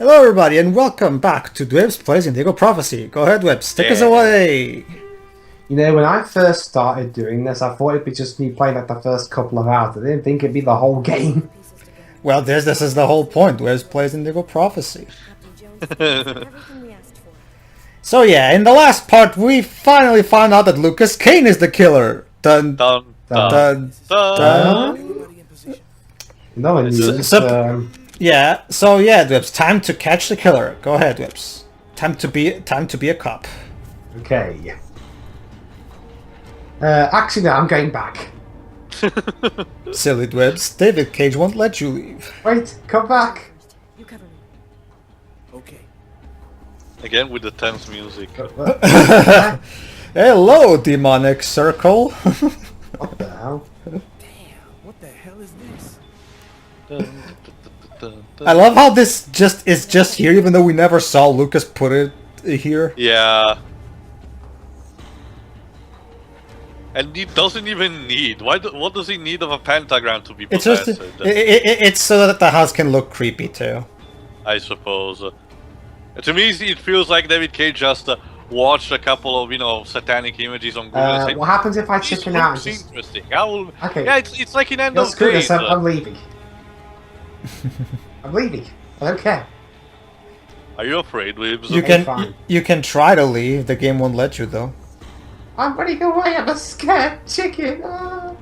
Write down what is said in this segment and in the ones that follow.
Hello everybody and welcome back to Dwibs Plays Indigo Prophecy. Go ahead Dwibs, take us away! You know, when I first started doing this, I thought it'd be just me playing like the first couple of hours. I didn't think it'd be the whole game. Well, this is the whole point. Dwibs Plays Indigo Prophecy. So yeah, in the last part we finally found out that Lucas Kane is the killer. Dun dun dun dun. dun. No one knew. Yeah, so yeah, Dwibs, time to catch the killer. Go ahead, Dwibs. Time to be a cop. Okay. Actually, no, I'm going back. Silly Dwibs, David Cage won't let you leave. Wait, come back. You cover me. Okay. Again with the tense music. Hello, demonic circle. What the hell? Damn, what the hell is this? I love how this is just here, even though we never saw Lucas put it here. Yeah. And he doesn't even need. What does he need of a pentagram to be It's possessed? just it's so that the house can look creepy too. I suppose. To me, it feels like David Cage just watched a couple of satanic images on Google. And said, what happens if I chicken out? And just... Interesting. I will. Okay. Yeah, it's like in End of Screw Days. this. I'm leaving. I'm leaving. I don't care. Are you afraid, Dwibs? You can try to leave. The game won't let you though. I'm running away. I'm a scared chicken. Ah.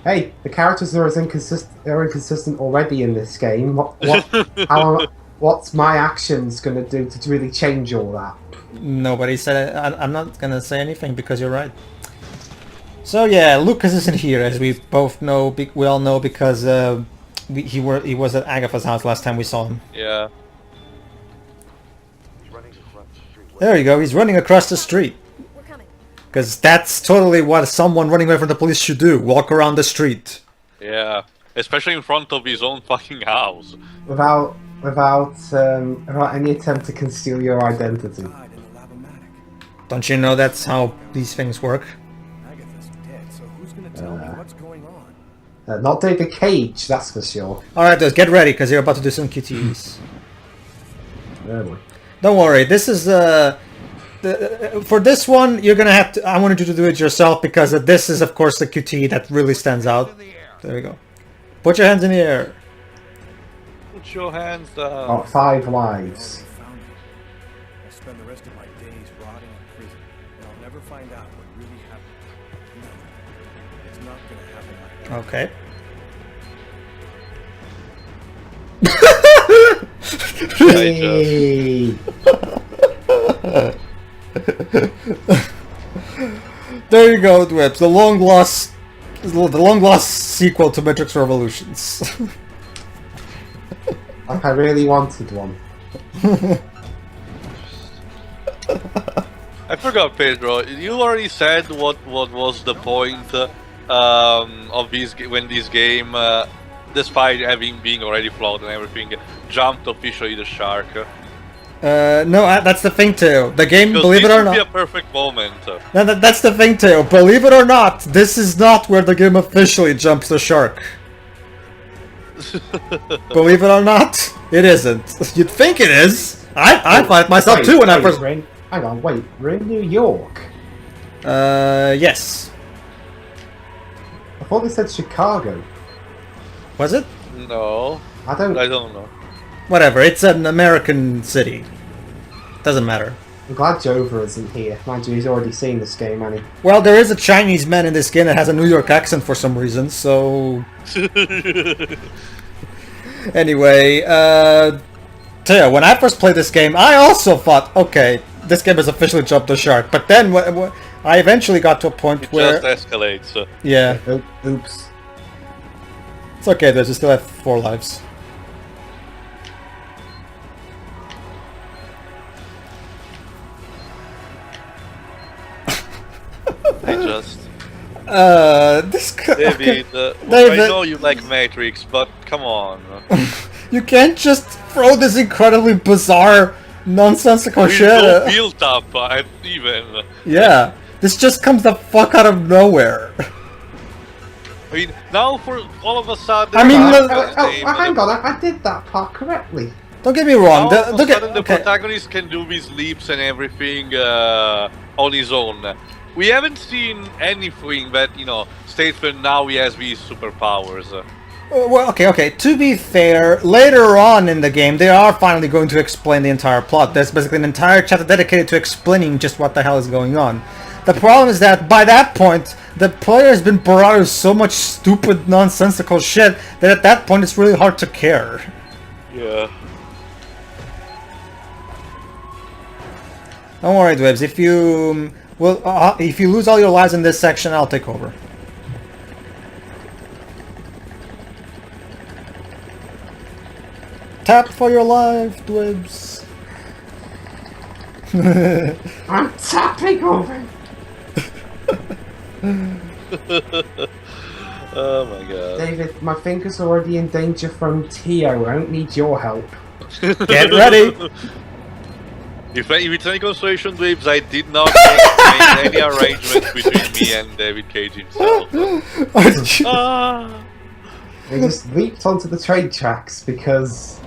Hey, the characters are inconsistent already in this game. What's my actions gonna do to really change all that? Nobody said it. I'm not gonna say anything because you're right. So yeah, Lucas isn't here, as we both know. We all know because he was at Agatha's house last time we saw him. Yeah. There you go. He's running across the street. Because that's totally what someone running away from the police should do. Walk around the street. Yeah. Especially in front of his own fucking house. Without any attempt to conceal your identity. Don't you know that's how these things work? Not David Cage, that's for sure. Alright, guys, get ready, because you're about to do some QTEs. Really? Don't worry, this is for this one, you're gonna have to. I wanted you to do it yourself because this is, of course, the QTE that really stands out. There you go. Put your hands in the air. Put your hands down. Got 5 lives. I'll spend the rest of my days rotting in prison, and I'll never find out what really happened. No, it's not gonna happen like that. Okay. Hey. There you go, Dwibs. The long lost sequel to Matrix Revolutions. Like I really wanted one. I forgot, Pedro. You already said what was the point of this game, despite being already flawed and everything, jumped officially the shark. No, that's the thing too. The game, Because believe it or this would not, be a perfect moment. no, that's the thing too. Believe it or not, this is not where the game officially jumps the shark. Believe it or not, it isn't. You'd think it is. I thought myself too when I first. Hang on, wait. We're in New York. Yes. I thought they said Chicago. Was it? No, I don't know. Whatever. It's an American city. Doesn't matter. I'm glad Jova isn't here. Mind you, he's already seen this game, hasn't he? Well, there is a Chinese man in this game that has a New York accent for some reason, so... Anyway, so yeah, when I first played this game, I also thought, okay, this game has officially jumped the shark. But then I eventually got to a point where... It just escalates. Yeah. Oops. It's okay, there's still have 4 lives. David, I know you like Matrix, but come on. You can't just throw this incredibly bizarre, nonsensical shit. No build up, even. Yeah, this just comes the fuck out of nowhere. I mean, now for all of a sudden... I mean, hang on, I did that part correctly. don't get me wrong. Now all of a sudden the okay. protagonist can do his leaps and everything on his own. We haven't seen anything that, you know, states that now he has these superpowers. Well, okay. To be fair, later on in the game, they are finally going to explain the entire plot. There's basically an entire chapter dedicated to explaining just what the hell is going on. The problem is that by that point, the player has been brought with so much stupid, nonsensical shit that at that point it's really hard to care. Yeah. Don't worry, Dwibs. If you if you lose all your lives in this section, I'll take over. Tap for your life, Dwibs. I'm tapping over. Oh my god. David, my finger's already in danger from Tio. I don't need your help. Get ready. If it's any consolation, Dwibs, I did not make any arrangements between me and David Cage himself. They just leaped onto the train tracks because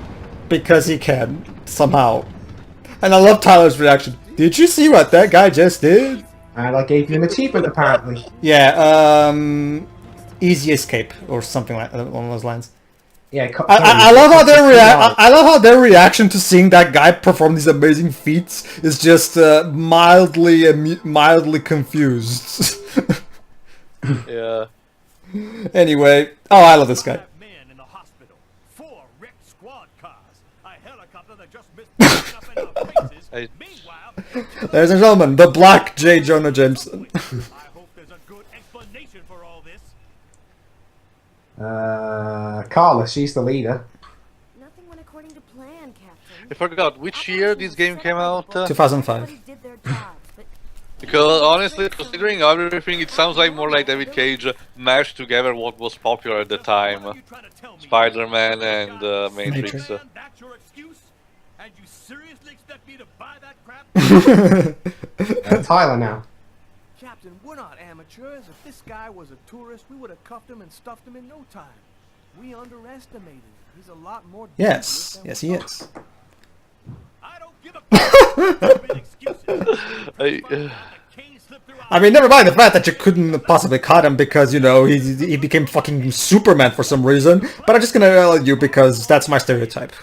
Because he can, somehow. And I love Tyler's reaction. Did you see what that guy just did? and I gave you an achievement apparently. Yeah, easy escape or something like along those lines. Yeah, I love how their I love how their reaction to seeing that guy perform these amazing feats is just mildly confused. Yeah. Anyway, oh, I love this guy. Men in the hospital. 4 wrecked squad cars. A helicopter that just missed up in our faces. Meanwhile, Ladies and gentlemen, the Black J. Jonah Jameson. I hope there's a good explanation for all this. Carla, she's the leader. Nothing went according to plan, Captain. I forgot which year this game came out. 2005. Did their jobs, but Because honestly, considering everything, it sounds like more like David Cage mashed together what was popular at the time. You trying to tell me Spider-Man and Matrix. that's your excuse? And you seriously expect me to buy that crap? Tyler now. Captain, we're not amateurs. If this guy was a tourist, we would have cuffed him and stuffed him in no time. We underestimated him. He's a lot more Yes, dangerous yes, than he we is. thought. I don't give a crap. Excuses. I mean, never mind the fact that you couldn't possibly cut him because, you know, he became fucking Superman for some reason. But I'm just gonna tell you because that's my stereotype.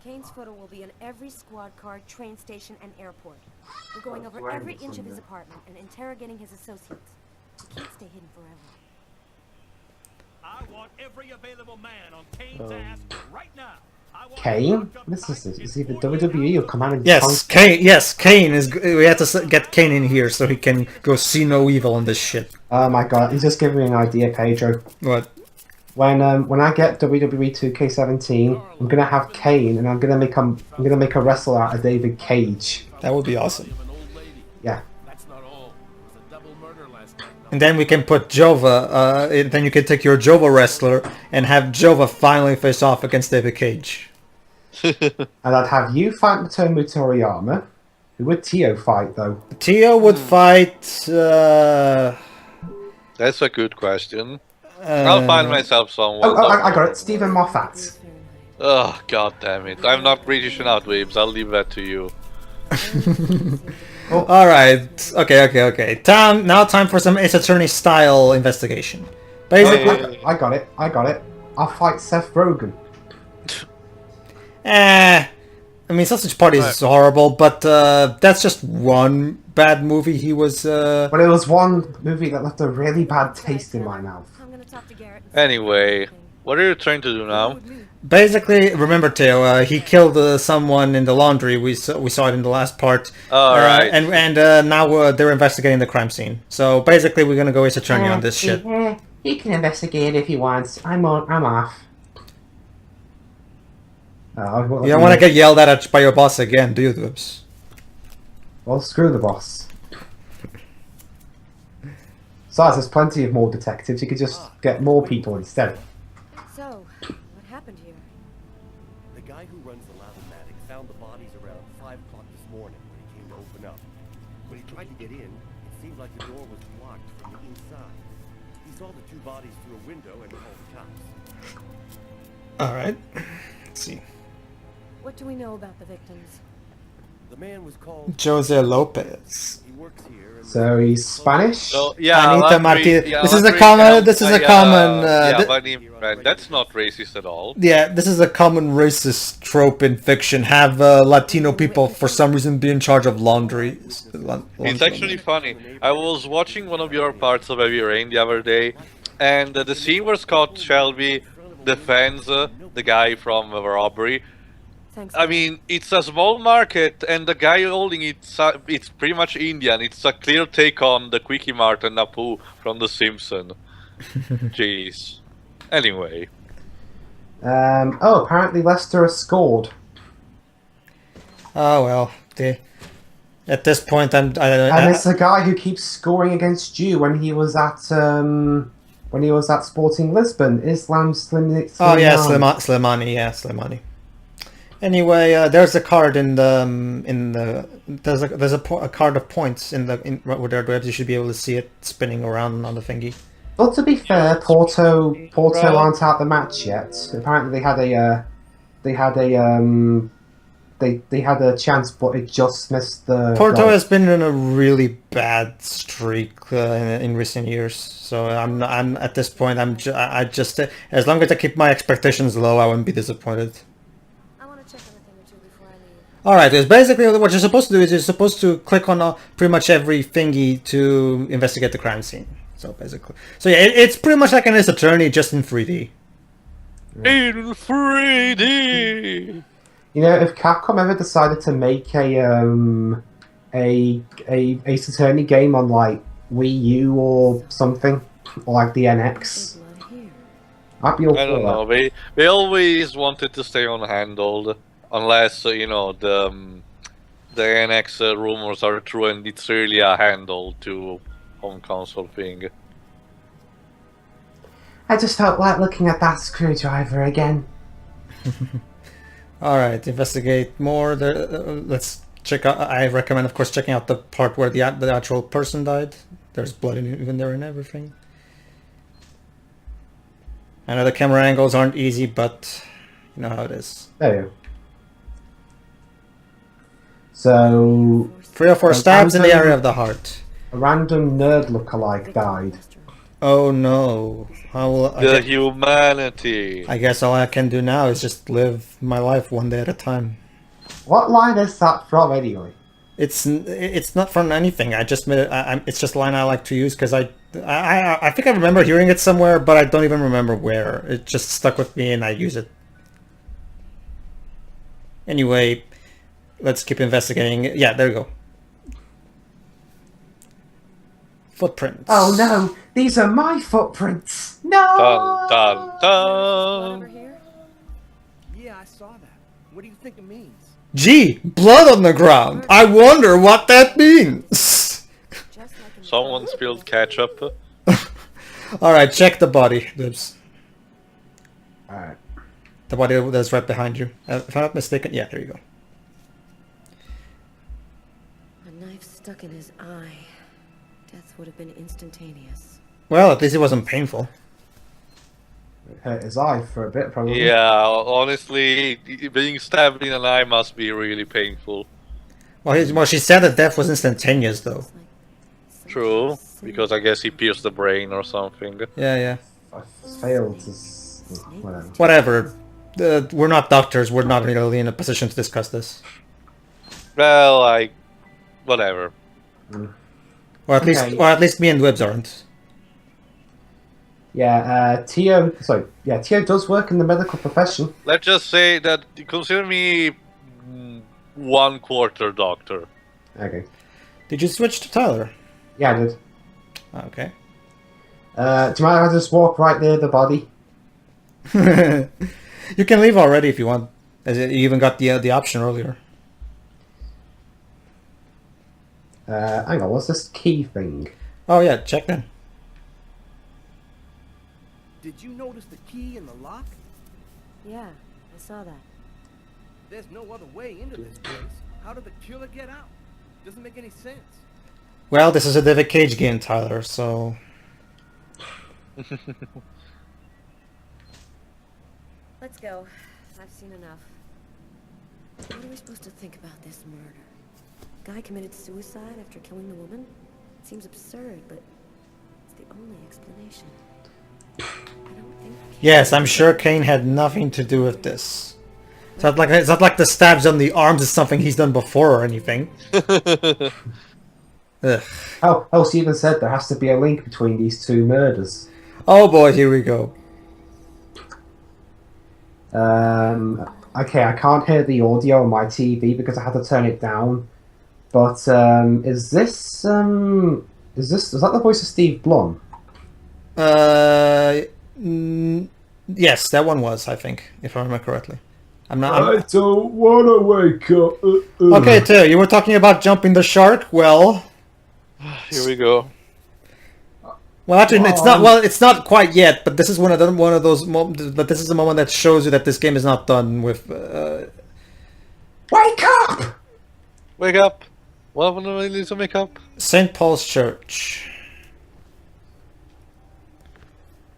Kane's photo will be in every squad car, train station, and airport. We're going over every inch of his apartment and interrogating his associates. He can't stay hidden forever. I want every available man on Kane's ass right now. I want Kane? This is either WWE or Command and Yes, Kane. Yes, Kane is. We have to get Kane in here so he can go see no evil on this shit. Oh my god, he's just giving me an idea, Pedro. What? When I get WWE 2K17, I'm gonna have Kane and I'm gonna make a wrestler out of David Cage. That would be awesome. Yeah. That's not all. It was a double murder last night. And then we can put Jova. Then you can take your Jova wrestler and have Jova finally face off against David Cage. And I'd have you fight Matomu Toriyama. Who would Tio fight though? Tio would fight. That's a good question. I'll find myself someone. Oh, I got it. Stephen Moffat. Oh, god damn it. I'm not British enough, Dwibs. I'll leave that to you. All right. Okay. Now time for some Ace Attorney style investigation. Basically, I got it. I'll fight Seth Rogen. I mean, Sausage Party is horrible, but that's just one bad movie he was. But it was one movie that left a really bad taste in my mouth. I'm gonna talk to Garrett and see Anyway, what are you trying to do now? Basically, remember Teo, he killed someone in the laundry. We saw it in the last part. Alright. And now they're investigating the crime scene. So basically, we're gonna go Ace Attorney on this shit. He can investigate if he wants. I'm off. You don't want to get yelled at by your boss again, do you, Dwibs? Well, screw the boss. Besides, there's plenty of more detectives. You could just get more people instead. So, what happened here? The guy who runs the Lavomatic found the bodies around 5 o'clock this morning when he came to open up. When he tried to get in, it seemed like the door was locked from the inside. He saw the two bodies through a window and called the cops. Alright. Let's see. What do we know about the victims? The man was called. Jose Lopez. He works here. And So he's Spanish? So yeah, Anita Latin- Martinez. yeah, This is a Latin- common. This is a common. yeah, but that's not racist at all. Yeah, this is a common racist trope in fiction. Have Latino people for some reason be in charge of laundry. It's actually funny. I was watching one of your parts of Heavy Rain the other day, and the scene where Scott Shelby defends the guy from the robbery. Thanks. I mean, it's a small market, and the guy holding it's pretty much Indian. It's a clear take on the Quickie Mart and Apu from The Simpsons. Jeez. Anyway. Oh, apparently Leicester has scored. Oh well. At this point, And it's the guy who keeps scoring against you when he was at Sporting Lisbon. Islam Slimani. Oh yeah, Slimani. Yeah, Slimani. Anyway, there's a card in the there's a card of points in with their Dwibs. You should be able to see it spinning around on the thingy. But to be fair, Porto aren't out the match yet. Apparently they had a chance, but it just missed the. Porto goal. has been in a really bad streak in recent years, so I'm at this point I just as long as I keep my expectations low, I wouldn't be disappointed. I want to check on a thing or two before I leave. All right, it's basically what you're supposed to do is you're supposed to click on pretty much every thingy to investigate the crime scene. So basically, yeah, it's pretty much like an Ace Attorney just in 3D. In 3D! You know, if Capcom ever decided to make a Ace Attorney game on like Wii U or something, or like the NX, I'd be all I don't for know. that. They always wanted to stay unhandled, unless the NX rumors are true and it's really a handle to home console thing. I just felt like looking at that screwdriver again. All right, investigate more. Let's check out. I recommend, of course, checking out the part where the actual person died. There's blood even there and everything. I know the camera angles aren't easy, but you know how it is. There you go. So 3 or 4 stabs in the area of the heart. a random nerd lookalike died. Oh no! How will The humanity. I guess all I can do now is just live my life one day at a time. What line is that from anyway? It's not from anything. I just made it. It's just a line I like to use because I think I remember hearing it somewhere, but I don't even remember where. It just stuck with me and I use it. Anyway, let's keep investigating. Yeah, there we go. Footprints. Oh no, these are my footprints. No. Dun dun Over dun. here? Yeah, I saw that. What do you think it means? Gee, blood on the ground. I wonder what that means. Just like in Someone spilled ketchup. All right, check the body, Dwibs. Alright. The body that's right behind you. If I'm not mistaken, yeah, there you go. a knife stuck in his eye. Death would have been instantaneous. Well, at least it wasn't painful. It hurt his eye for a bit, probably. Yeah, honestly, being stabbed in an eye must be really painful. Well, she said that death was instantaneous, though. True, because I guess he pierced the brain or something. Yeah. I failed to. Whatever. Whatever. We're not doctors. We're not really in a position to discuss this. Well, whatever. Or at Okay. least me and Dwibs aren't. Yeah, Tio. Sorry. Yeah, Tio does work in the medical profession. Let's just say that consider me 1/4 doctor. Okay. Did you switch to Tyler? Yeah, I did. Okay. Do you mind if I just walk right near the body? You can leave already if you want. As you even got the option earlier. Hang on, what's this key thing? Oh yeah, check then. Did you notice the key in the lock? Yeah, I saw that. There's no other way into this place. How did the killer get out? Doesn't make any sense. Well, this is a David Cage game, Tyler, so... Let's go. I've seen enough. What are we supposed to think about this murder? Guy committed suicide after killing the woman? It seems absurd, but it's the only explanation. I don't think... Yes, I'm sure Kane had nothing to do with this. It's not like the stabs on the arms is something he's done before or anything. Ugh. Oh, she even said there has to be a link between these two murders. Oh boy, here we go. Okay, I can't hear the audio on my TV because I had to turn it down. But is that the voice of Steve Blum? Yes, that one was, I think, if I remember correctly. I don't want to wake up. Okay, Theo, you were talking about jumping the shark. Well, Here we go. well, actually, it's not. Well, it's not quite yet. But this is one of those moments. But this is the moment that shows you that this game is not done with. Wake up! Wake up! What do I need to make up? St. Paul's Church.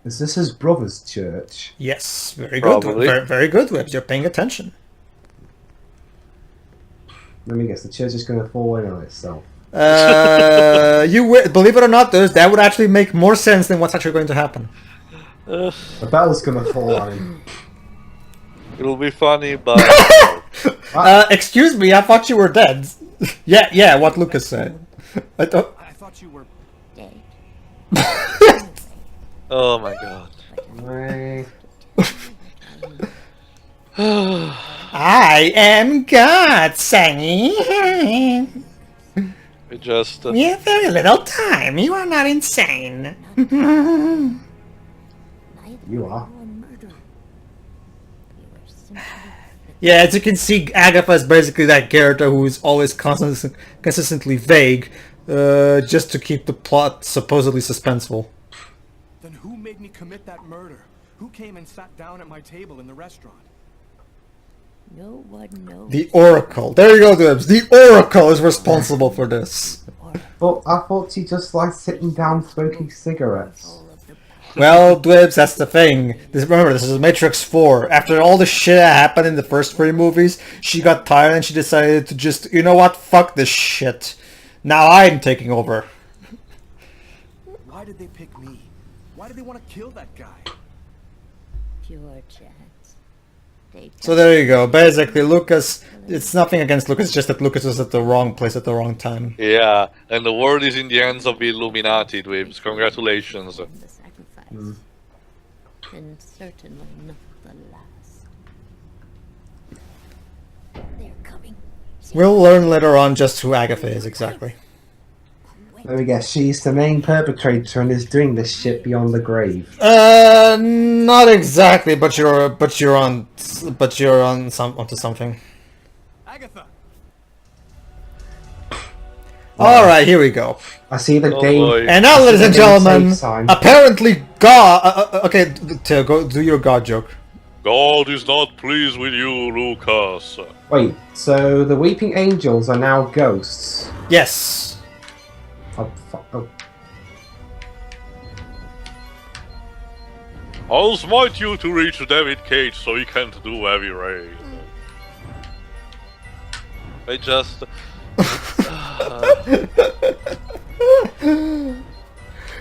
Is this his brother's church? Yes, very Probably. good. Very good, Dwibs. You're paying attention. Let me guess, the church is going to fall in on itself. Believe it or not, that would actually make more sense than what's actually going to happen. The bell's going to fall on him. It'll be funny, but... Excuse me, I thought you were dead. yeah, what Lucas said. I thought you were... Dead. Oh my god. I am God, Sonny. We just... We have very little time. You are not insane. You are. Yeah, as you can see, Agatha is basically that character who is always consistently vague, just to keep the plot supposedly suspenseful. Then who made me commit that murder? Who came and sat down at my table in the restaurant? No one knows. The Oracle. There you go, Dwibs. The Oracle is responsible for this. But I thought she just liked sitting down smoking cigarettes. Well, Dwibs, that's the thing. Remember, this is Matrix 4. After all the shit that happened in the first 3 movies, she got tired and she decided to just, you know what, fuck this shit. Now I'm taking over. Why did they pick me? Why did they want to kill that guy? Pure chance. So there you go. Basically, Lucas, it's nothing against Lucas, it's just that Lucas was at the wrong place at the wrong time. Yeah, and the world is in the hands of the Illuminati, Dwibs. Congratulations. The sacrifice. And certainly not the last. They're coming. We'll learn later on just who Agatha is exactly. Let me guess, she's the main perpetrator and is doing this shit beyond the grave. Not exactly, but you're onto something. Agatha! All right, here we go. I see the Oh game. boy. And now, ladies and gentlemen, Save sign. apparently God. Okay, go do your God joke. God is not pleased with you, Lucas. Wait, so the weeping angels are now ghosts? Yes. Oh, fuck. Oh. I'll smite you to reach David Cage so he can't do heavy rain. I just...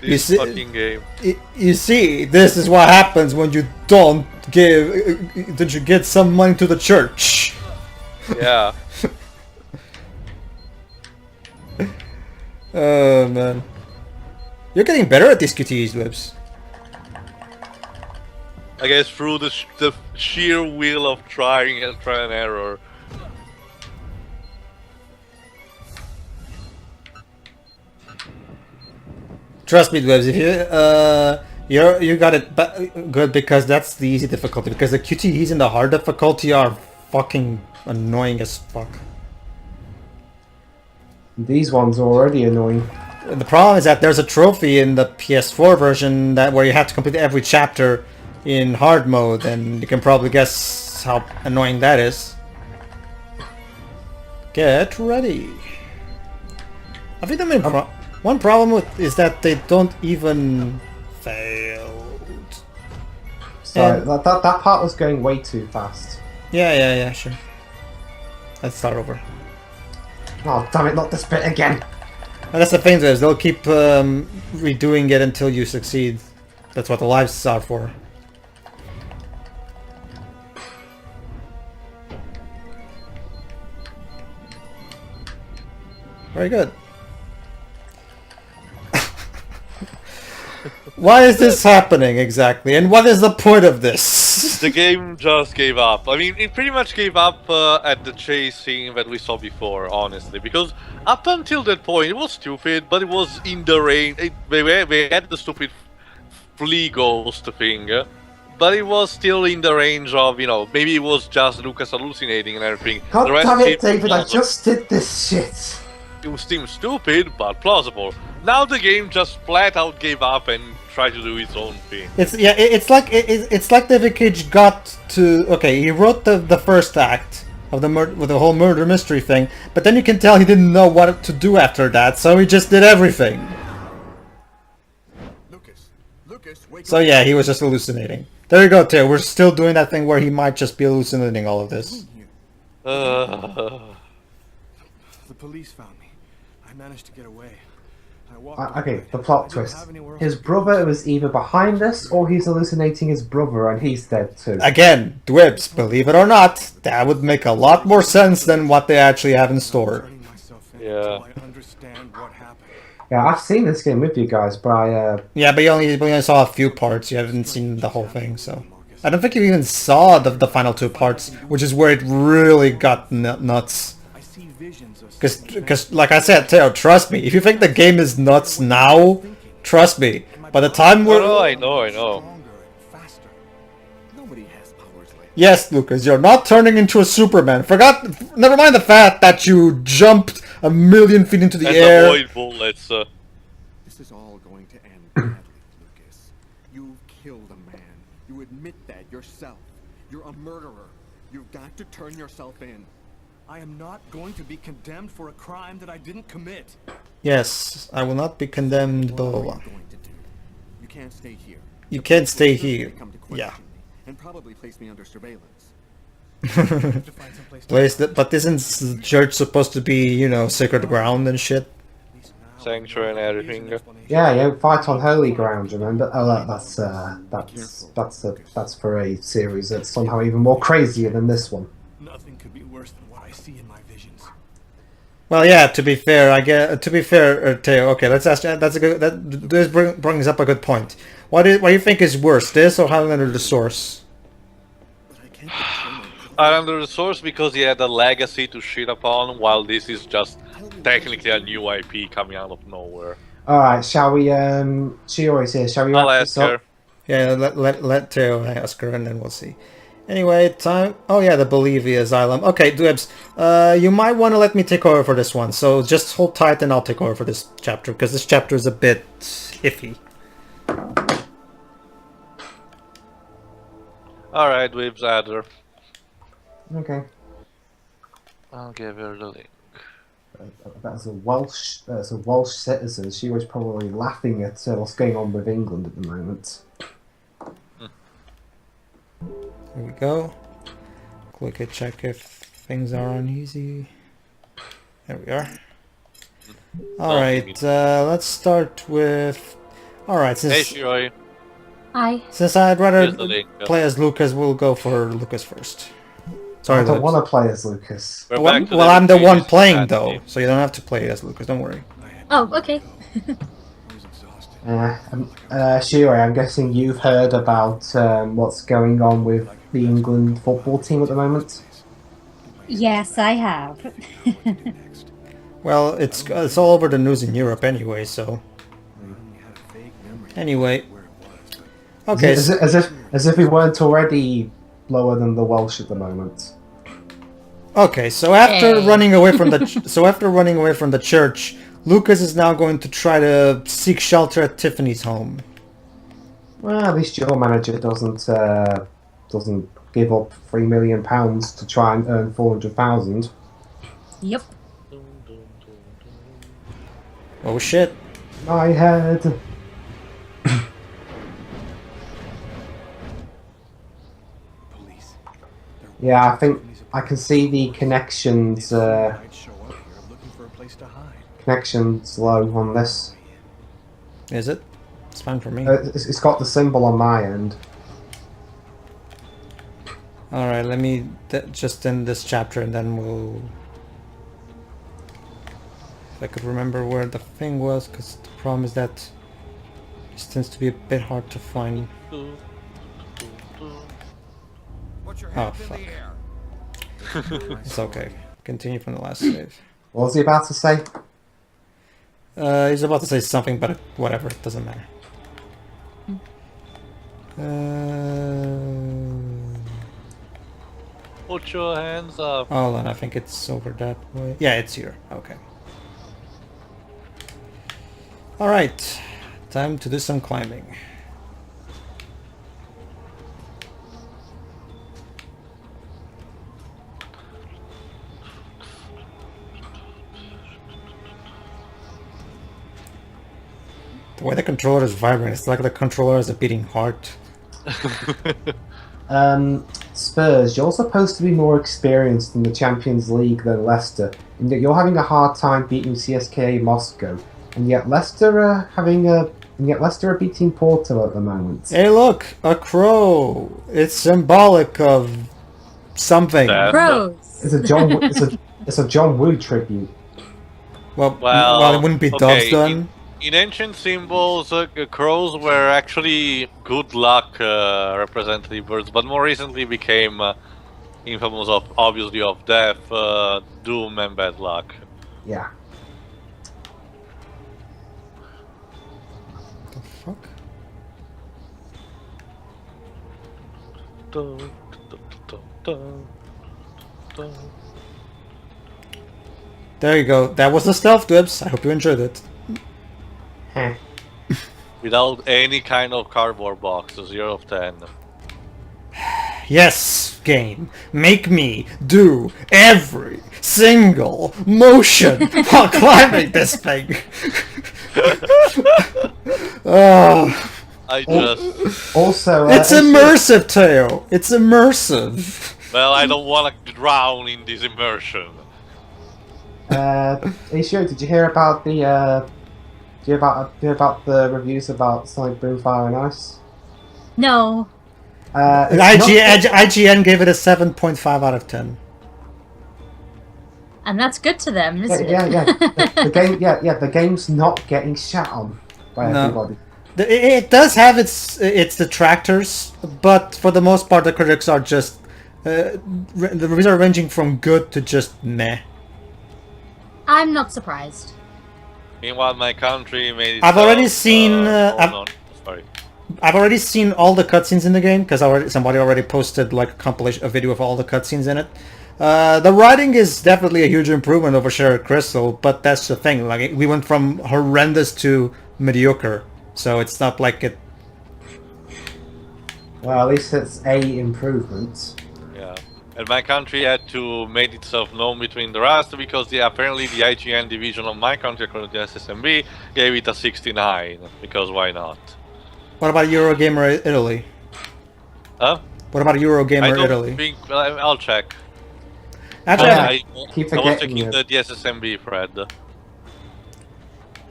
You this see- fucking game. You see, this is what happens when you don't get some money to the church. Yeah. Oh man, you're getting better at these QTEs, Dwibs. I guess through the sheer will of trying and try and error. Trust me, Dwibs. If you got it good because that's the easy difficulty. Because the QTEs in the hard difficulty are fucking annoying as fuck. These ones are already annoying. The problem is that there's a trophy in the PS4 version where you have to complete every chapter in hard mode, and you can probably guess how annoying that is. Get ready. I think the main One problem with is that they don't even failed. Sorry, And- that part was going way too fast. Yeah, sure. Let's start over. Oh, damn it, not this bit again. And that's the thing, is they'll keep redoing it until you succeed. That's what the lives are for. Very good. Why is this happening exactly? And what is the point of this? The game just gave up. I mean, it pretty much gave up at the chase scene that we saw before, honestly. Because up until that point, it was stupid, but it was in the range. They had the stupid flea ghost thing, but it was still in the range of, you know, maybe it was just Lucas hallucinating and everything. God The rest damn it, seemed David, I plausible. just did this shit. It seemed stupid, but plausible. Now the game just flat out gave up and tried to do its own thing. It's like David Cage got to he wrote the first act of with the whole murder mystery thing, but then you can tell he didn't know what to do after that, so he just did everything. Lucas, wake So yeah, he was just hallucinating. There you go, Theo. We're still doing that thing where he might just be hallucinating all of this. The police found me. I managed to get away. I walked Okay, away. the plot I didn't twist. have anywhere else His to go. brother was either behind us or he's hallucinating his brother and he's dead too. Again, Dwibs, believe it or not, that would make a lot more sense than what they actually have in store. Turning myself in Yeah. until I understand what happened. Yeah, I've seen this game with you guys, but Yeah, but you only saw a few parts. You haven't seen the whole thing, so I don't think you even saw the final two parts, which is where it really got nuts. I see visions of Because, like I said, Theo, trust me, if you think the game is nuts now, trust me, by the time we're... No, I know. stronger and faster. Nobody has powers like Yes, Lucas, you're not turning into a Superman. Never mind the fact that you jumped a million feet into the And air. avoid bullets. This is all going to end badly, Lucas. You've killed a man. You admit that yourself. You're a murderer. You've got to turn yourself in. I am not going to be condemned for a crime that I didn't commit. Yes, I will not be condemned, blah, blah, What blah. are you going to do? You can't stay here. You can't stay Certainly here. come to question Yeah. me, and probably place me under surveillance. To find someplace to But isn't the church supposed to be, you know, sacred ground and shit? At least now Sanctuary and I know there is everything. an explanation. yeah, fight on holy ground, remember? Oh, that's for a series that's somehow even more crazier than this one. Nothing could be worse than what I see in my visions. Well, yeah. To be fair, Theo. Okay, let's ask. That's a good. This brings up a good point. What do you think is worse, this or Highlander the Source? But I can't control my Under the source because he had a legacy to shit upon, while this is just technically a new IP coming out of nowhere. Alright, shall we, Shiori's here, shall we I'll wrap ask this up? her. Yeah, let Theo ask her, and then we'll see. Anyway, time. Oh yeah, the Bolivia Asylum. Okay, Dwibs, you might want to let me take over for this one. So just hold tight, and I'll take over for this chapter because this chapter is a bit iffy. Alright, Dwibs, add her. Okay. I'll give her the link. That's a Welsh citizen. She was probably laughing at what's going on with England at the moment. Here we go. Click it, check if things are on easy. There we are. Alright, let's start with... Alright, Hey, Shiroi. since I'd rather Here's the link. play as Lucas, we'll go for Lucas first. I Sorry, don't Lucas. want to play as Lucas. We're Well, back to well, I'm the one previous playing chat though, game. so you don't have to play as Lucas, don't worry. Oh, okay. I was exhausted. Shiori, I'm guessing you've heard about what's going on with the England football team at the moment? Yes, I have. Well, it's all over the news in Europe anyway, so... Anyway. Okay, As if we weren't already lower than the Welsh at the moment. okay, so after Hey. running away from the church, Lucas is now going to try to seek shelter at Tiffany's home. Well, at least your manager doesn't give up £3 million to try and earn 400,000. Yep. Oh shit. My head. Police. Yeah, I think I can see the connections. Might show up here looking for a place to hide. Connections low on this. Is it? It's fine for me. It's got the symbol on my end. Alright, let me just end this chapter and then we'll... If I could remember where the thing was, because the problem is that this tends to be a bit hard to find. Oh, fuck. It's okay. Continue from the last save. What was he about to say? He's about to say something, but whatever, it doesn't matter. Put your hands up. Hold on, I think it's over that way. Yeah, it's here. Okay. Alright, time to do some climbing. The way the controller is vibrating, it's like the controller has a beating heart. Spurs, you're supposed to be more experienced in the Champions League than Leicester, and yet you're having a hard time beating CSKA Moscow, and yet Leicester are beating Porto at the moment. Hey look! A crow! It's symbolic of something. Crows. It's a John. It's a John Woo tribute. Well, Well, it wouldn't be okay, Doves then. In ancient symbols, crows were actually good luck representative birds, but more recently became infamous of, obviously, of death, doom, and bad luck. Yeah. The fuck? There you go. That was the stealth, Dwibs. I hope you enjoyed it. Heh. Without any kind of cardboard box, 0 of 10. Yes, game. Make me do every single motion while climbing this thing. Oh. I just... Also, It's immersive, Teo. It's immersive. Well, I don't want to drown in this immersion. Ishio, did you hear about the hear about the reviews about Sonic Boom Fire and Ice? No. IGN gave it a 7.5 out of 10. And that's good to them, isn't Yeah. it? The game's not getting shat on by everybody. It does have its detractors, but for the most part, the critics are just the reviews are ranging from good to just meh. I'm not surprised. Meanwhile, my country made it. I've already seen. Sorry. I've already seen all the cutscenes in the game because somebody already posted like a video of all the cutscenes in it. The writing is definitely a huge improvement over Shattered Crystal, but that's the thing. Like we went from horrendous to mediocre, so it's not like it. Well, at least it's a improvement. Yeah, and my country had to make itself known between the rest because apparently the IGN division of my country, according to SSMB, gave it a 69 because why not? What about Eurogamer Italy? Huh? What about Eurogamer I don't Italy? think. Well, I'll check. Actually, I keep was forgetting checking it. the SSMB thread.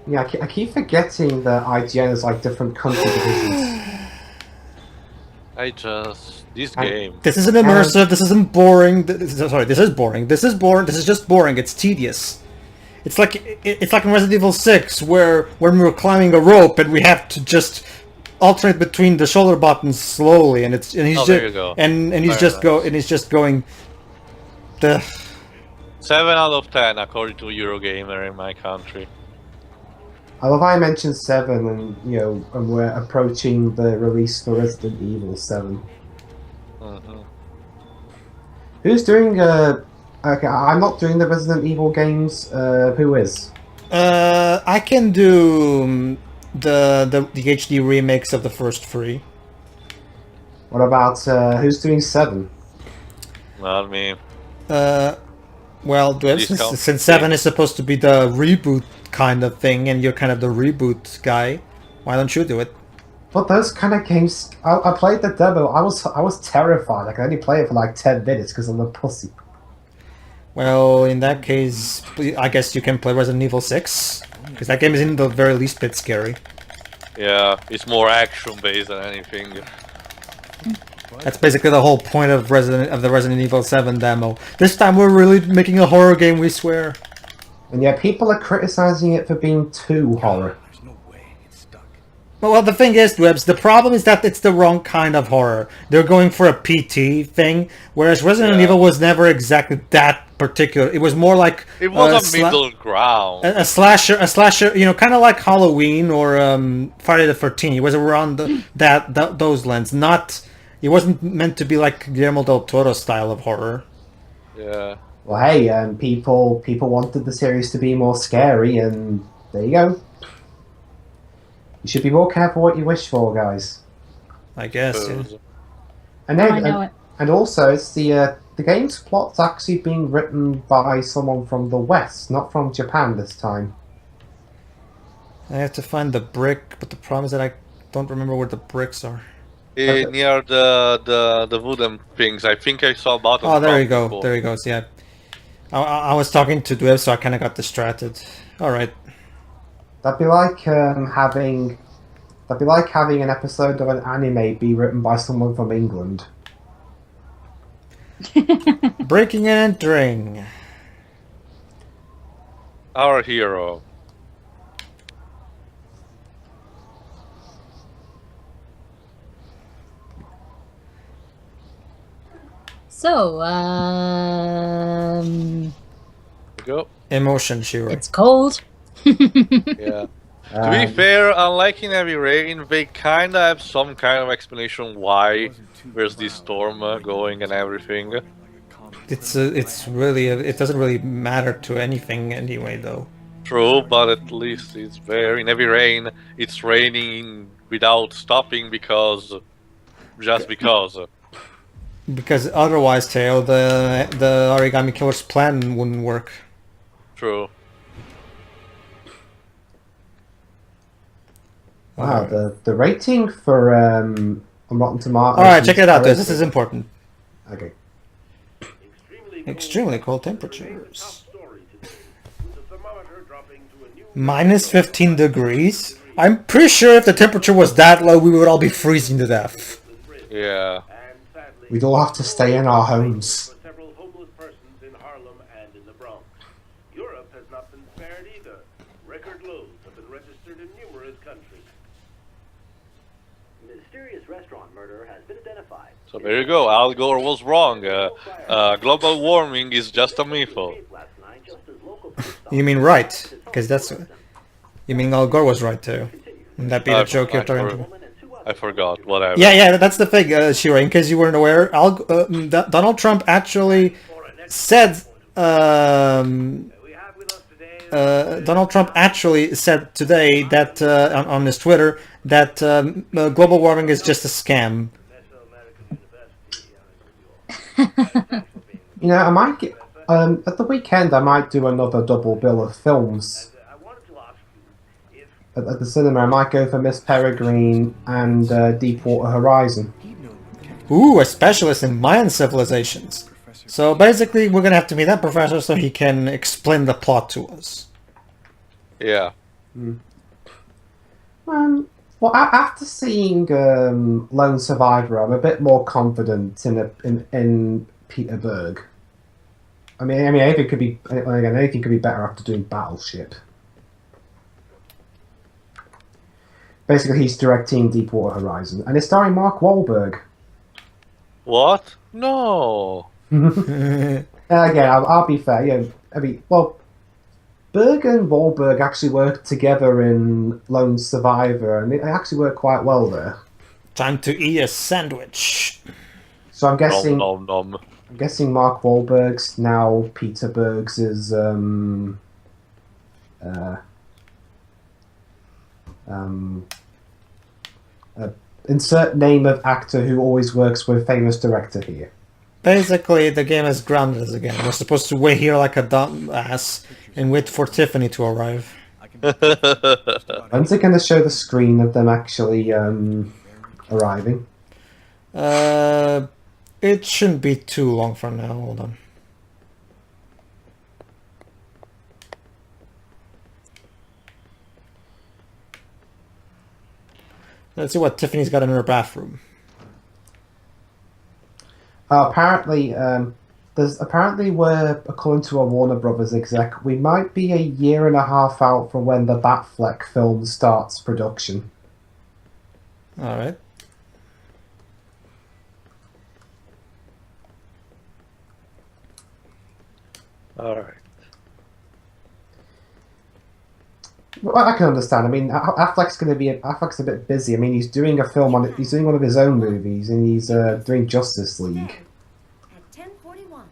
Yeah, I keep forgetting that IGN is like different country divisions. This game. this isn't immersive. This isn't boring. Sorry, this is boring. This is boring. This is just boring. It's tedious. It's like in Resident Evil 6 where when we were climbing a rope and we have to just alternate between the shoulder buttons slowly, and he's there you go. and he's just going. 7 out of 10 according to Eurogamer in my country. I love how I mentioned 7, and and we're approaching the release for Resident Evil 7. Mm-hmm. Who's doing? Okay, I'm not doing the Resident Evil games. Who is? I can do the HD remakes of the first 3. What about who's doing 7? Not me. Well, Dwibs, since 7 is supposed to be the reboot kind of thing, and you're kind of the reboot guy. Why don't you do it? But those kind of games, I played the demo. I was terrified. I could only play it for like 10 minutes because I'm a pussy. Well, in that case, I guess you can play Resident Evil 6, because that game is in the very least bit scary. Yeah, it's more action-based than anything. That's basically the whole point of the Resident Evil 7 demo. This time we're really making a horror game, we swear. And yeah, people are criticizing it for being too horror. There's no way it's stuck. Well, the thing is, Dwibs, the problem is that it's the wrong kind of horror. They're going for a PT thing, whereas Resident Evil was never exactly that particular. It was more like It was a middle ground. a slasher, you know, kind of like Halloween or Friday the 13th. It was around those lens. Not, it wasn't meant to be like Guillermo del Toro style of horror. Yeah. Well, hey, people wanted the series to be more scary, and there you go. You should be more careful what you wish for, guys. I guess. Yeah. And Oh, then, I know it. and also, it's the game's plot's actually being written by someone from the West, not from Japan this time. I have to find the brick, but the problem is that I don't remember where the bricks are. Near the wooden things. I think I saw bottom. Oh, there you go. before. There he goes. Yeah. I was talking to Dwibs, so I kind of got distracted. All right. That'd be like having an episode of an anime be written by someone from England. Breaking and entering. Our hero. So, There you go. Emotion, Shiro. it's cold. Yeah. To be fair, unlike in Heavy Rain, they kinda have some kind of explanation why there's this storm going and everything. It's really it doesn't really matter to anything anyway, though. True, but at least it's there. In Heavy Rain, it's raining without stopping because... just because. Because otherwise, Teo, the Origami Killer's plan wouldn't work. True. Wow, the rating for on Rotten Tomatoes. All right, check it out. This is important. Okay. Extremely cold temperatures. Minus 15 degrees. I'm pretty sure if the temperature was that low, we would all be freezing to death. Yeah. We'd all have to stay in our homes. Several homeless persons in Harlem and in the Bronx. Europe has not been spared either. Record loads have been registered in numerous countries. Mysterious restaurant murder has been identified. So there you go. Al Gore was wrong. Global warming is just a myth. You mean right? Because that's... You mean Al Gore was right, too. Wouldn't that be the joke you're trying to... I forgot. Whatever. Yeah, that's the thing, Shiro. In case you weren't aware, Donald Trump actually said... Donald Trump actually said today that on his Twitter that global warming is just a scam. You know, I might get at the weekend. I might do another double bill of films at the cinema. I might go for Miss Peregrine and Deepwater Horizon. Ooh, a specialist in Mayan civilizations. So basically, we're gonna have to meet that professor so he can explain the plot to us. Yeah. Well, after seeing Lone Survivor, I'm a bit more confident in Peter Berg. I mean, anything could be better after doing Battleship. Basically, he's directing Deepwater Horizon, and it's starring Mark Wahlberg. What? No. Again, I'll be fair. Yeah, I mean, well, Berg and Wahlberg actually worked together in Lone Survivor, and they actually worked quite well there. Time to eat a sandwich. So I'm guessing, Nom, nom, nom. I'm guessing Mark Wahlberg's now Peter Berg's is insert name of actor who always works with famous director here. Basically, the game has grounded us again. We're supposed to wait here like a dumb ass and wait for Tiffany to arrive. I When's it going to show the screen of them actually arriving? It shouldn't be too long from now. Hold on. Let's see what Tiffany's got in her bathroom. Apparently, according to a Warner Brothers exec, we might be a year and a half out from when the Batfleck film starts production. All right. All right. Well, I can understand. I mean, Affleck's a bit busy. I mean, he's doing a film on it. He's doing one of his own movies, and he's doing Justice League. At 10:41.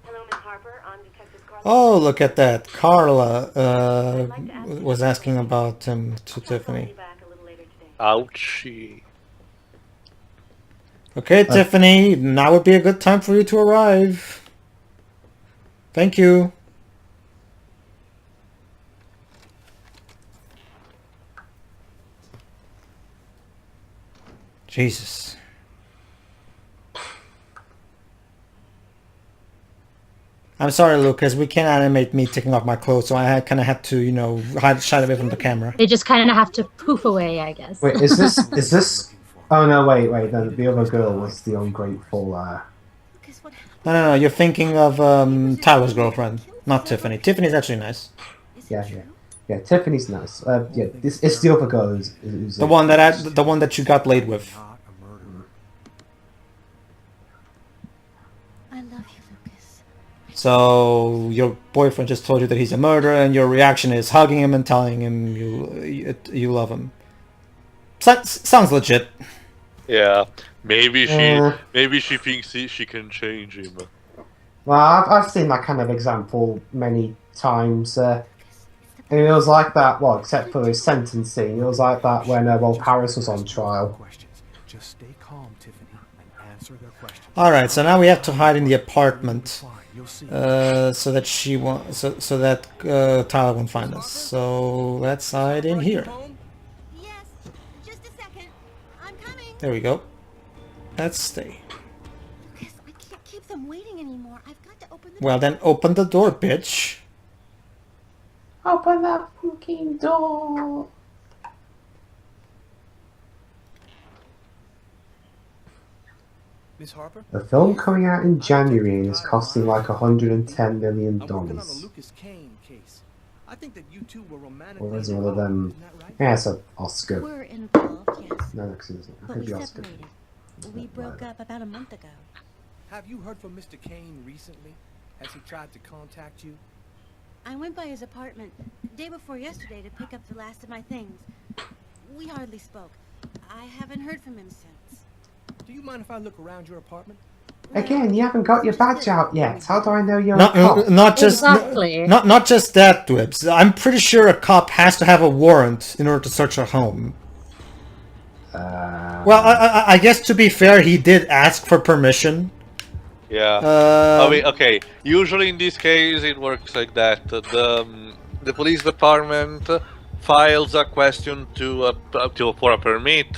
Hello, Miss Harper. I'm Detective Carla. Oh, look at that. Carla was asking about him to Tiffany. Back a little later today. Ouchie. Okay, Tiffany, now would be a good time for you to arrive. Thank you. Jesus. I'm sorry, Lucas. We can't animate me taking off my clothes, so I kind of had to, you know, shy away from the camera. They just kind of have to poof away, I guess. Wait, is this? Oh no, wait. The other girl was the ungrateful. No. You're thinking of Tyler's girlfriend, not Tiffany. Tiffany's actually nice. Yeah. Tiffany's nice. It's the other girl who's the one that you got laid with. I love you, Lucas. So your boyfriend just told you that he's a murderer, and your reaction is hugging him and telling him you love him. Sounds legit. Yeah, maybe she thinks she can change him. Well, I've seen that kind of example many times. And it was like that, well, except for his sentencing. It was like that when Paris was on trial. Just stay calm, Tiffany, and answer their questions. All right, so now we have to hide in the apartment, so that Tyler won't find us. So let's hide in here. Yes, just a second. I'm coming. There we go. Let's stay. Lucas, I can't keep them waiting anymore. I've got to open the Well, then open the door, bitch. Open that fucking door! Miss Harper? The film coming out in January and is costing like $110 million. I'm working on a Lucas Kane case. I think that you two were romantically Or is one of them? involved, isn't that right? Yeah, it's an Oscar. We're involved, yes. No, actually, it isn't. It But could we be Oscar. separated. We broke up about a month ago. Have you heard from Mr. Kane recently? Has he tried to contact you? I went by his apartment day before yesterday to pick up the last of my things. We hardly spoke. I haven't heard from him since. Do you mind if I look around your apartment? Again, you haven't got your badge out yet. How do I know you're a cop? Not just Exactly. not just that, Dwibs. I'm pretty sure a cop has to have a warrant in order to search a home. Well, I guess to be fair, he did ask for permission. Yeah. I mean, okay. Usually in this case, it works like that. The police department files a question for a permit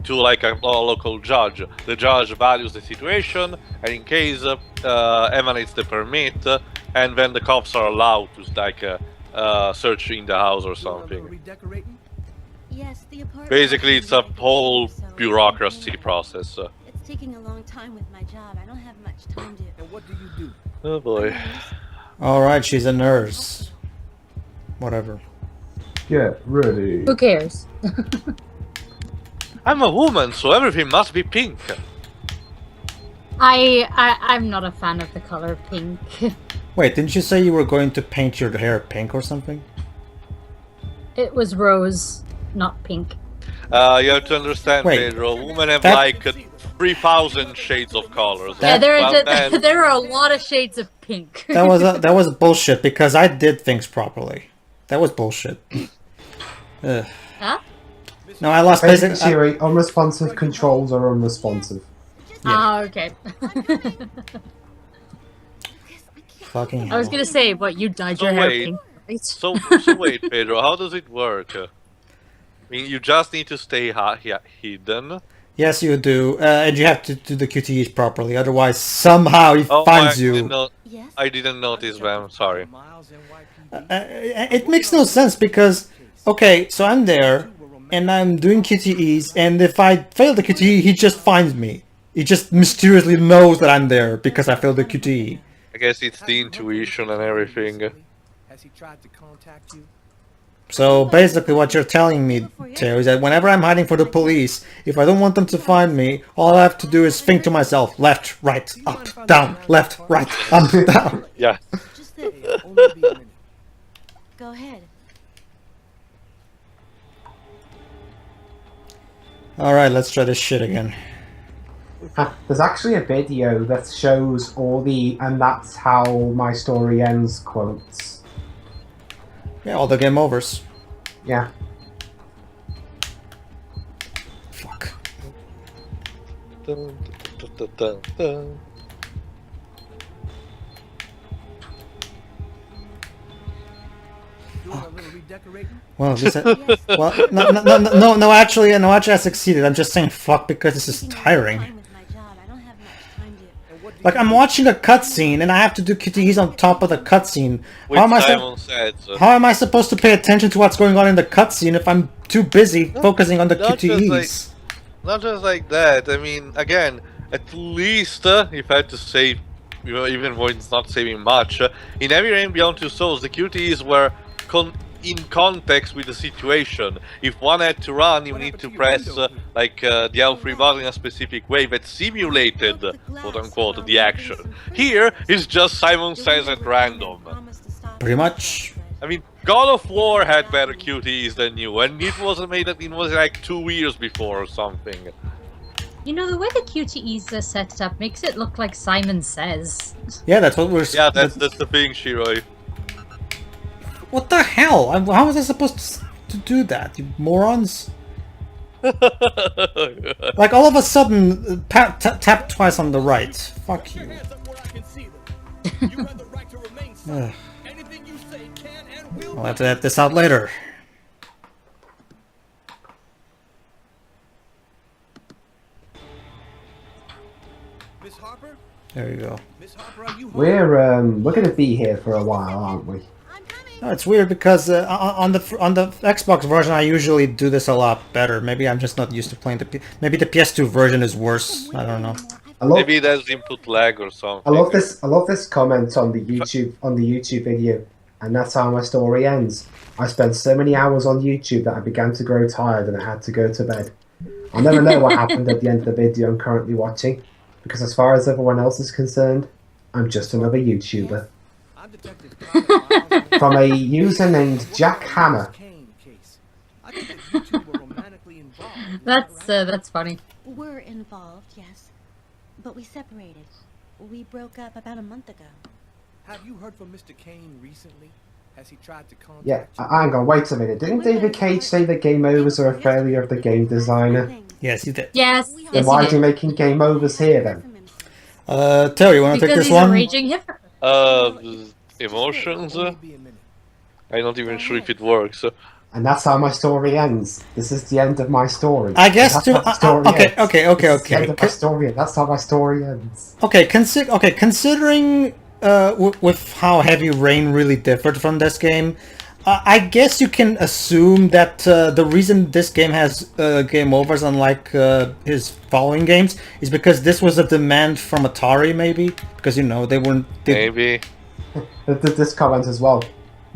to like a local judge. The judge values the situation, and in case emanates the permit, and then the cops are allowed to like search in the house or something. Redecorating? Yes, the apartment. Basically, it's a whole So- bureaucracy process. It's taking a long time with my job. I don't have much time to. And what do you do? Oh boy. All right, she's a nurse. Whatever. Get ready. Who cares? I'm a woman, so everything must be pink. I'm not a fan of the color pink. Wait, didn't you say you were going to paint your hair pink or something? It was rose, not pink. You have to understand, Wait, Pedro. Women have that- like 3,000 shades of colors. Yeah, Well, then- there are a lot of shades of pink. That was bullshit because I did things properly. That was bullshit. Ugh. Huh? No, I lost Basic basic. theory, unresponsive controls are unresponsive. Ah, okay. Fucking I was hell. gonna say, what, you dyed So your hair wait. pink? Right. So wait, Pedro, how does it work? I mean, you just need to stay hidden. Yes, you do, and you have to do the QTEs properly. Otherwise, somehow he Oh, finds you. Yes? I didn't notice them. Sorry. It makes no sense because, okay, so I'm there, and I'm doing QTEs, and if I fail the QTE, he just finds me. He just mysteriously knows that I'm there because I failed the QTE. I guess it's the intuition and everything. Has he tried to contact you? So basically what you're telling me, Teo, is that whenever I'm hiding for the police, if I don't want them to find me, all I have to do is think to myself, left, right, up, down, left, right, up, down. Yeah. Just that. Only be a minute. Go ahead. Alright, let's try this shit again. There's actually a video that shows all the "and that's how my story ends" quotes. Yeah, all the game overs. Yeah. Fuck. Dun, dun, dun, dun, dun. Doing a little redecorating? Well, this well, no, actually, I succeeded. I'm just saying fuck because this is tiring. Like, I'm watching a cutscene and I have to do QTEs on top of the cutscene. Which Simon said. So. How am I supposed to pay attention to what's going on in the cutscene if I'm too busy focusing on the QTEs? Not just like that. I mean, again, at least if I had to say, even though it's not saving much, in Heavy Rain Beyond Two Souls, the QTEs were in context with the situation. If one had to run, you need to press the L3 button in a specific way that simulated, quote unquote, the action. Here, it's just Simon Says at random. Pretty much. I mean, God of War had better QTEs than you, and it wasn't made that it was like 2 years before or something. You know, the way the QTEs are set up makes it look like Simon Says. Yeah, that's what we're... Yeah, that's the thing, Shiroi. What the hell? How was I supposed to do that, you morons? Like, all of a sudden, tap twice on the right. Fuck you. I'll have to edit this out later. Miss Harper? There you go. Miss Harper, are you home? We're gonna be here for a while, aren't we? No, it's weird because on the Xbox version I usually do this a lot better. Maybe I'm just not used to playing maybe the PS2 version is worse. I don't know. Maybe there's input lag or something. I love this comment on the YouTube video, and that's how my story ends. I spent so many hours on YouTube that I began to grow tired and I had to go to bed. I'll never know what happened at the end of the video I'm currently watching, because as far as everyone else is concerned, I'm just another YouTuber. From a user named Jack Hammer. That's funny. We're involved, yes. But we separated. We broke up about a month ago. Have you heard from Mr. Kane recently? Has he tried to contact Yeah, you? hang on, wait a minute. Didn't David Cage say that game overs are a failure of the game designer? Yes, he did. Yes. Then why is he making game overs here then? Terry, you want to take this one? Because he's a raging hypocrite. Emotions? I'm not even sure if it works. And that's how my story ends. This is the end of my story. I guess That's to how my story ends. okay. This is the end of my story. That's how my story ends. Okay, considering with how Heavy Rain really differed from this game, I guess you can assume that the reason this game has game overs unlike his following games is because this was a demand from Atari, maybe? Because, you know, they weren't... Maybe. This comment as well.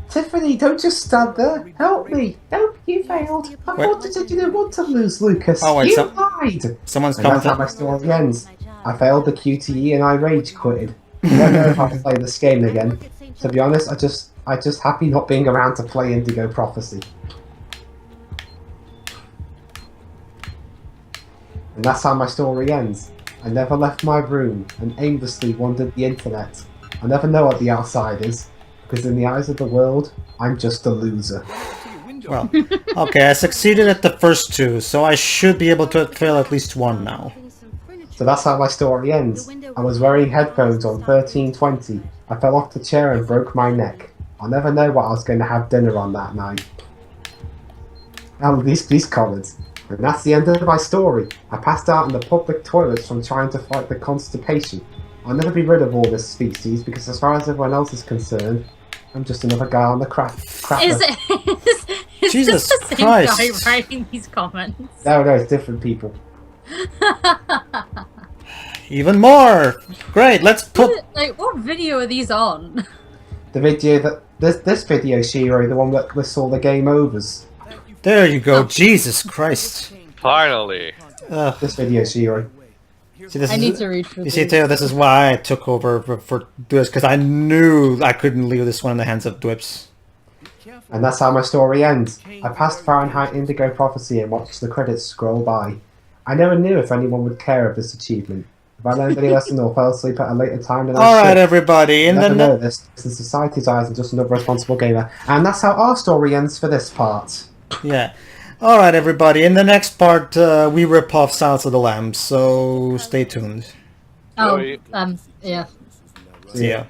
Tiffany, don't just stand there. Help me. Nope, you failed. I thought you said you didn't want to lose, Lucas. Oh, wait, you lied. Someone's And that's how commenting. my story ends. I failed the QTE and I rage quitted. I don't know if I'll play this game again. To be honest, I just happy not being around to play Indigo Prophecy. And that's how my story ends. I never left my room and aimlessly wandered the internet. I never know what the outside is, because in the eyes of the world, I'm just a loser. Well, okay, I succeeded at the first two, so I should be able to fail at least one now. So that's how my story ends. I was wearing headphones on 1320. I fell off the chair and broke my neck. I'll never know what I was going to have dinner on that night. And these comments. And that's the end of my story. I passed out in the public toilets from trying to fight the constipation. I'll never be rid of all this species because as far as everyone else is concerned, I'm just another guy on the crapper. Is Jesus this the same Christ. guy writing these comments? No, it's different people. Even more! Great, let's put... Like, what video are these on? The video that... This video, Shiro, the one that lists all the game overs. There you go, Jesus Christ. Finally. This video, Shiro. See, this I is, need to read through you see, these. Theo, this is why I took over for Dwibs, because I knew I couldn't leave this one in the hands of Dwibs. And that's how my story ends. I passed Farenheit Indigo Prophecy and watched the credits scroll by. I never knew if anyone would care of this achievement. If I learned any lesson or fell asleep at a later time, then I Alright, should. everybody, I in never the know this. In society's eyes, I'm just another responsible gamer. And that's how our story ends for this part. yeah. Alright, everybody, in the next part, we rip off Silence of the Lambs, so stay tuned. Oh, Sorry. yeah. See ya.